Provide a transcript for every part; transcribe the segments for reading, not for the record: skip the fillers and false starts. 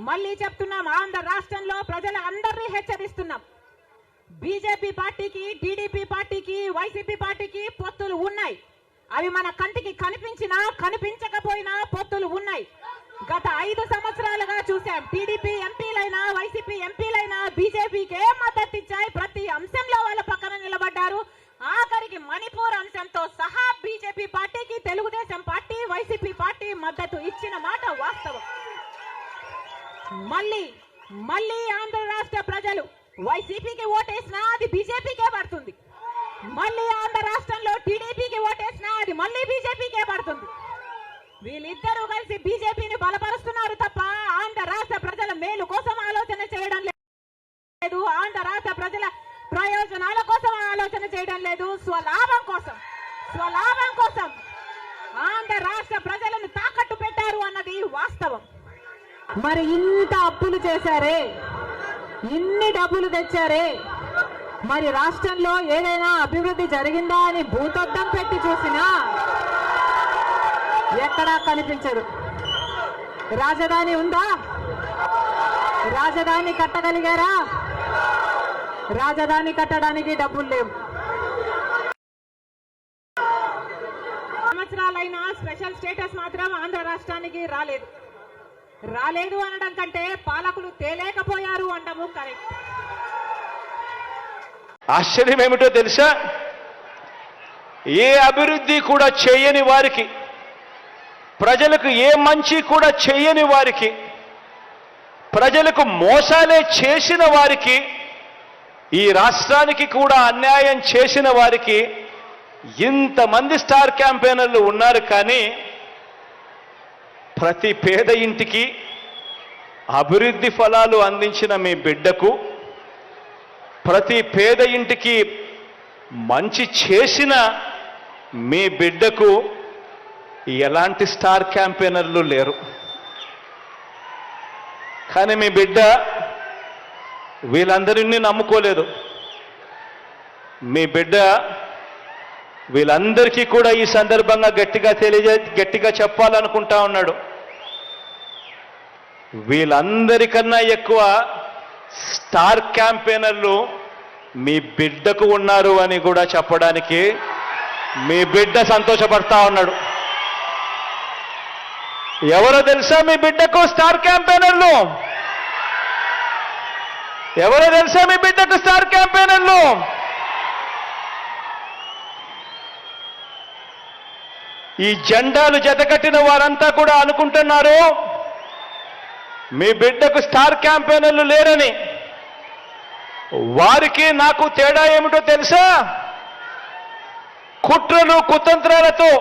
మళ్ళీ చెప్తున్నాం, ఆంధ్ర రాష్ట్రంలో ప్రజలందరినీ హెచ్చరిస్తున్నాం. బీజేపీ పార్టీకి, టీడీపీ పార్టీకి, వైసీపీ పార్టీకి పొత్తులు ఉన్నాయి. అవి మన కంటికి కనిపించినా కనిపించకపోయినా పొత్తులు ఉన్నాయి. గత 5 సంవత్సరాలుగా చూసాం. టీడీపీ ఎంపీలైనా, వైసీపీ ఎంపీలైనా బీజేపీకే మద్దతు ఇచ్చాయి. ప్రతి అంశంలో వాళ్ళ పక్కన నిలబడ్డారు. ఆఖరికి మణిపూర్ అంశంతో సహా బీజేపీ పార్టీకి తెలుగుదేశం పార్టీ, వైసీపీ పార్టీ మద్దతు ఇచ్చిన మాట వాస్తవం. మళ్ళీ ఆంధ్ర రాష్ట్ర ప్రజలు వైసీపీకి ఓటేసినా అది బీజేపీకే పడుతుంది. మళ్ళీ ఆంధ్ర రాష్ట్రంలో టీడీపీకి ఓటేసినా అది మళ్ళీ బీజేపీకే పడుతుంది. వీళ్ళిద్దరూ కలిసి బీజేపీని బలపరుస్తున్నారు తప్ప ఆంధ్ర రాష్ట్ర ప్రజల మేలు కోసం ఆలోచన చేయడం లేదు. ఆంధ్ర రాష్ట్ర ప్రజల ప్రయోజనాల కోసం ఆలోచన చేయడం లేదు. స్వలాభం కోసం ఆంధ్ర రాష్ట్ర ప్రజలను తాకట్టు పెట్టారు అన్నది వాస్తవం. మరి ఇంత అప్పులు చేశారే, ఇన్ని డబ్బులు తెచ్చారే, మరి రాష్ట్రంలో ఏదైనా అభివృద్ధి జరిగిందా అని భూతద్దం పెట్టి చూసినా ఎక్కడా కనిపించదు. రాజధాని ఉందా? రాజధాని కట్టగలిగారా? రాజధాని కట్టడానికి డబ్బులు లేవు. సంవత్సరాలైన స్పెషల్ స్టేటస్ మాత్రం ఆంధ్ర రాష్ట్రానికి రాలేదు అనడం కంటే పాలకులు తేలేకపోయారు అంటాము కరెక్ట్. ఆశ్చర్యం ఏమిటో తెలుసా? ఏ అభివృద్ధి కూడా చేయని వారికి, ప్రజలకు ఏ మంచి కూడా చేయని వారికి, ప్రజలకు మోసాలే చేసిన వారికి, ఈ రాష్ట్రానికి కూడా అన్యాయం చేసిన వారికి ఇంతమంది స్టార్ క్యాంపెయినర్లు ఉన్నారు. కానీ ప్రతి పేద ఇంటికి అభివృద్ధి ఫలాలు అందించిన మీ బిడ్డకు, ప్రతి పేద ఇంటికి మంచి చేసిన మీ బిడ్డకు ఎలాంటి స్టార్ క్యాంపెయినర్లు లేరు. కానీ మీ బిడ్డ వీళ్ళందరినీ నమ్ముకోలేదు. మీ బిడ్డ వీళ్ళందరికీ కూడా ఈ సందర్భంగా గట్టిగా చెప్పాలనుకుంటా ఉన్నాడు. వీళ్ళందరికన్నా ఎక్కువ స్టార్ క్యాంపెయినర్లు మీ బిడ్డకు ఉన్నారు అని కూడా చెప్పడానికి మీ బిడ్డ సంతోషపడతా ఉన్నాడు. ఎవరో తెలుసా మీ బిడ్డకు స్టార్ క్యాంపెయినర్లు? ఎవరో తెలుసా మీ బిడ్డకు స్టార్ క్యాంపెయినర్లు? ఈ జెండాలు జతకట్టిన వారంతా కూడా అనుకుంటున్నారు మీ బిడ్డకు స్టార్ క్యాంపెయినర్లు లేరని. వారికి నాకు తేడా ఏమిటో తెలుసా? కుట్రలు కుతంత్రాలతో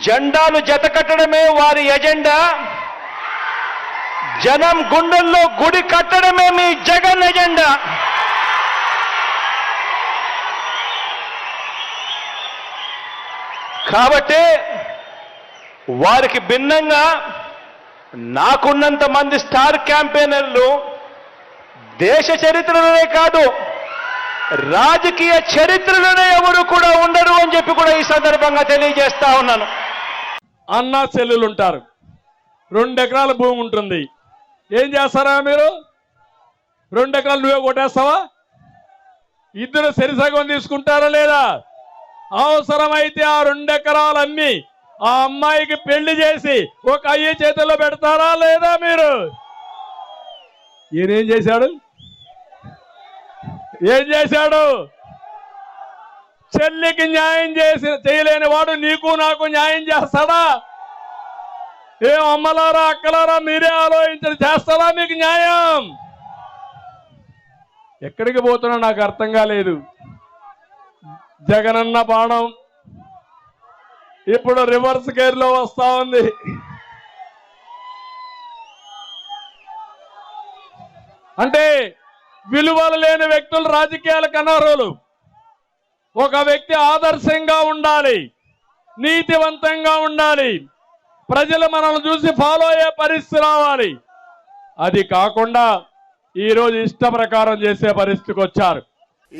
జెండాలు జతకట్టడమే వారి ఎజెండా. జనం గుండెల్లో గుడి కట్టడమే మీ జగన్ ఎజెండా. కాబట్టి వారికి భిన్నంగా నాకున్నంత మంది స్టార్ క్యాంపెయినర్లు దేశ చరిత్రలోనే కాదు, రాజకీయ చరిత్రలోనే ఎవరు కూడా ఉండరు అని చెప్పి కూడా ఈ సందర్భంగా తెలియజేస్తా ఉన్నాను. అన్నా చెల్లెలు ఉంటారు, 2 ఎకరాల భూమి ఉంటుంది. ఏం చేస్తారా మీరు? 2 ఎకరాలు నువ్వే కొట్టేస్తావా? ఇద్దరు సరిసగం తీసుకుంటారా లేదా? అవసరమైతే ఆ 2 ఎకరాలు అమ్మి ఆ అమ్మాయికి పెళ్లి చేసి ఒక అయ్య చేతిలో పెడతారా లేదా మీరు? ఈయనేం చేశాడు? చెల్లికి న్యాయం చేయలేని వాడు నీకు నాకు న్యాయం చేస్తాడా? ఏం అమ్మలారా అక్కలారా మీరే ఆలోచించండి, చేస్తారా మీకు న్యాయం? ఎక్కడికి పోతున్నా నాకు అర్థం కాలేదు. జగనన్న బాణం ఇప్పుడు రివర్స్ గేర్ లో వస్తా ఉంది. అంటే విలువలు లేని వ్యక్తులు రాజకీయాలకు అనర్హులు. ఒక వ్యక్తి ఆదర్శంగా ఉండాలి, నీతివంతంగా ఉండాలి, ప్రజలు మనల్ని చూసి ఫాలో అయ్యే పరిస్థితి రావాలి. అది కాకుండా ఈరోజు ఇష్ట ప్రకారం చేసే పరిస్థితికి వచ్చారు.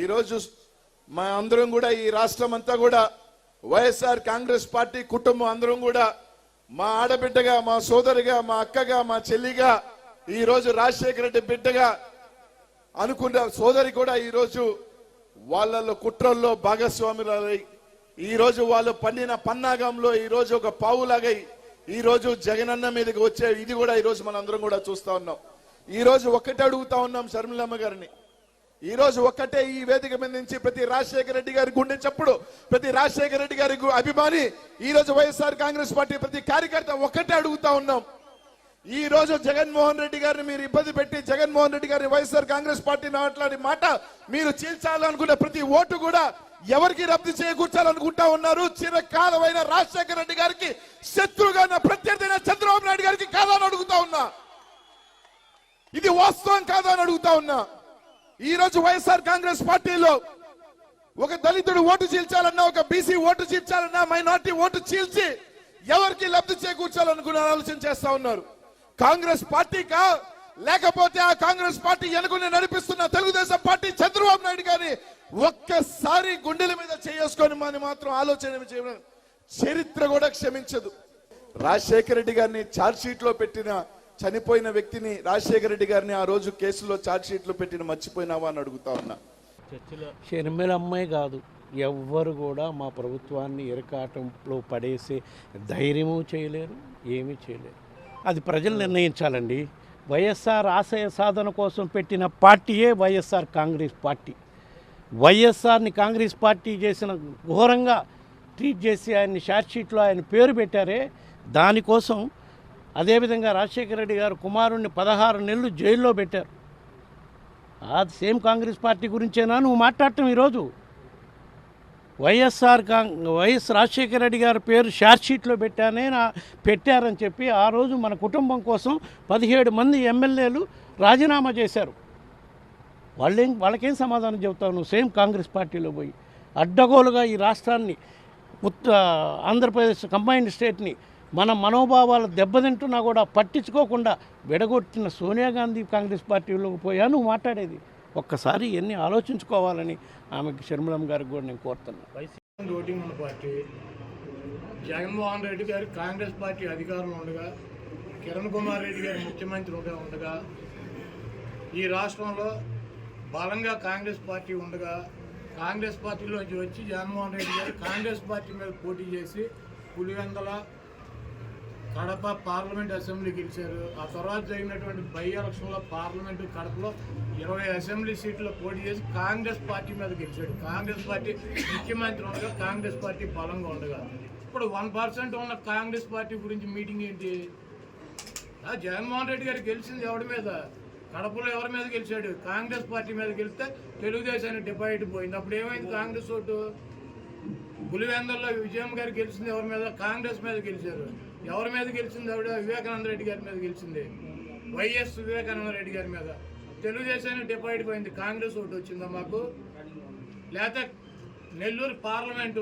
ఈరోజు మా అందరం కూడా, ఈ రాష్ట్రం అంతా కూడా వైఎస్ఆర్ కాంగ్రెస్ పార్టీ కుటుంబం అందరం కూడా మా ఆడబిడ్డగా, మా సోదరిగా, మా అక్కగా, మా చెల్లిగా, ఈ రోజు రాజశేఖర రెడ్డి బిడ్డగా అనుకున్న సోదరి కూడా ఈ రోజు వాళ్ళల్లో కుట్రల్లో భాగస్వాములై ఈ రోజు వాళ్ళు పండిన పన్నాగంలో ఈ రోజు ఒక పావులాగై ఈ రోజు జగనన్న మీదకి వచ్చే ఇది కూడా ఈ రోజు మనందరం కూడా చూస్తా ఉన్నాం. ఈ రోజు ఒక్కటే అడుగుతా ఉన్నాం షర్మిలమ్మ గారిని. ఈ రోజు ఒక్కటే ఈ వేదిక మీద నుంచి ప్రతి రాజశేఖర రెడ్డి గారి గుండె చప్పుడు, ప్రతి రాజశేఖర రెడ్డి గారి అభిమాని, ఈ రోజు వైఎస్ఆర్ కాంగ్రెస్ పార్టీ ప్రతి కార్యకర్త ఒక్కటే అడుగుతా ఉన్నాం. ఈ రోజు జగన్మోహన్ రెడ్డి గారిని మీరు ఇబ్బంది పెట్టి, జగన్మోహన్ రెడ్డి గారిని వైఎస్ఆర్ కాంగ్రెస్ పార్టీ మాట్లాడే మాట మీరు చీల్చాలనుకున్న ప్రతి ఓటు కూడా ఎవరికి రద్దు చేకూర్చాలనుకుంటా ఉన్నారు? చిరకాలమైన రాజశేఖర రెడ్డి గారికి శత్రువుగా ఉన్న ప్రత్యర్థి చంద్రబాబు నాయుడు గారికి కాదని అడుగుతా ఉన్నా. ఇది వాస్తవం కాదని అడుగుతా ఉన్నా. ఈ రోజు వైఎస్ఆర్ కాంగ్రెస్ పార్టీలో ఒక దళితుడు ఓటు చీల్చాలన్నా, ఒక బీసీ ఓటు చీల్చాలన్నా, మైనార్టీ ఓటు చీల్చి ఎవరికి లబ్ధి చేకూర్చాలనుకున్న ఆలోచన చేస్తా ఉన్నారు. కాంగ్రెస్ పార్టీకా, లేకపోతే ఆ కాంగ్రెస్ పార్టీ వెనుకనే నడిపిస్తున్న తెలుగుదేశం పార్టీ చంద్రబాబు నాయుడు గారిని ఒక్కసారి గుండెల మీద చేసుకొని మనం మాత్రం ఆలోచన చేయడం చరిత్ర కూడా క్షమించదు. రాజశేఖర రెడ్డి గారిని ఛార్జ్ షీట్ లో పెట్టిన చనిపోయిన వ్యక్తిని, రాజశేఖర రెడ్డి గారిని ఆ రోజు కేసులో ఛార్జ్ షీట్ లో పెట్టిన మర్చిపోయినావా అని అడుగుతా ఉన్నా. షర్మిలమ్మే కాదు, ఎవ్వరు కూడా మా ప్రభుత్వాన్ని ఇరకాటంలో పడేసే ధైర్యము చేయలేరు, ఏమీ చేయలేరు. అది ప్రజలు నిర్ణయించాలండి. వైఎస్ఆర్ ఆశయ సాధన కోసం పెట్టిన పార్టీయే వైఎస్ఆర్ కాంగ్రెస్ పార్టీ. వైఎస్ఆర్ని కాంగ్రెస్ పార్టీ చేసిన ఘోరంగా ట్రీట్ చేసి ఆయన్ని షార్ట్షీట్లో ఆయన పేరు పెట్టారే, దానికోసం అదేవిధంగా రాజశేఖర రెడ్డి గారు కుమారుణ్ణి 16 నెలలు జైల్లో పెట్టారు. అది సేమ్ కాంగ్రెస్ పార్టీ గురించేనా నువ్వు మాట్లాడటం? ఈరోజు వైఎస్ రాజశేఖర రెడ్డి గారి పేరు షార్ట్షీట్లో పెట్టారని చెప్పి ఆ రోజు మన కుటుంబం కోసం 17 మంది ఎమ్మెల్యేలు రాజీనామా చేశారు. వాళ్ళకేం సమాధానం చెబుతావు నువ్వు? సేమ్ కాంగ్రెస్ పార్టీలో పోయి అడ్డగోలుగా ఈ రాష్ట్రాన్ని, ఆంధ్రప్రదేశ్ కంబైన్డ్ స్టేట్ని మన మనోభావాలు దెబ్బతింటున్నా కూడా పట్టించుకోకుండా విడగొట్టిన సోనియా గాంధీ కాంగ్రెస్ పార్టీలోకి పోయా నువ్వు మాట్లాడేది? ఒక్కసారి ఎన్ని ఆలోచించుకోవాలని ఆమెకి షర్మిలమ్మ గారికి కూడా నేను కోరుతున్నాను. వైసీపీ ఓటింగ్ ఉన్న పార్టీ, జగన్మోహన్ రెడ్డి గారు కాంగ్రెస్ పార్టీ అధికారంలో ఉండగా, కిరణ్ కుమార్ రెడ్డి గారు ముఖ్యమంత్రిగా ఉండగా, ఈ రాష్ట్రంలో బలంగా కాంగ్రెస్ పార్టీ ఉండగా, కాంగ్రెస్ పార్టీలోంచి వచ్చి జగన్మోహన్ రెడ్డి గారు కాంగ్రెస్ పార్టీ మీద పోటీ చేసి పులివెందల, కడప పార్లమెంట్ అసెంబ్లీ గెలిచారు. ఆ తర్వాత జరిగినటువంటి బై ఎలక్షన్లో పార్లమెంటు కడపలో 20 అసెంబ్లీ సీట్లు పోటీ చేసి కాంగ్రెస్ పార్టీ మీద గెలిచాడు. కాంగ్రెస్ పార్టీ ముఖ్యమంత్రి ఉండగా, కాంగ్రెస్ పార్టీ బలంగా ఉండగా, ఇప్పుడు 1% ఉన్న కాంగ్రెస్ పార్టీ గురించి మీటింగ్ ఏంటి? జగన్మోహన్ రెడ్డి గారు గెలిచింది ఎవరి మీద? కడపలో ఎవరి మీద గెలిచాడు? కాంగ్రెస్ పార్టీ మీద గెలిస్తే తెలుగుదేశానికి డిపాజిట్ పోయింది. అప్పుడు ఏమైంది కాంగ్రెస్ ఓటు? పులివెందుల్లో విజయం గారు గెలిచింది ఎవరి మీద? కాంగ్రెస్ మీద గెలిచారు. ఎవరి మీద గెలిచింది? ఆవిడ వివేకానంద రెడ్డి గారి మీద గెలిచింది, వైఎస్ వివేకానంద రెడ్డి గారి మీద. తెలుగుదేశానికి డిపాజిట్ పోయింది, కాంగ్రెస్ ఓటు వచ్చిందా మాకు? లేకపోతే నెల్లూరు పార్లమెంటు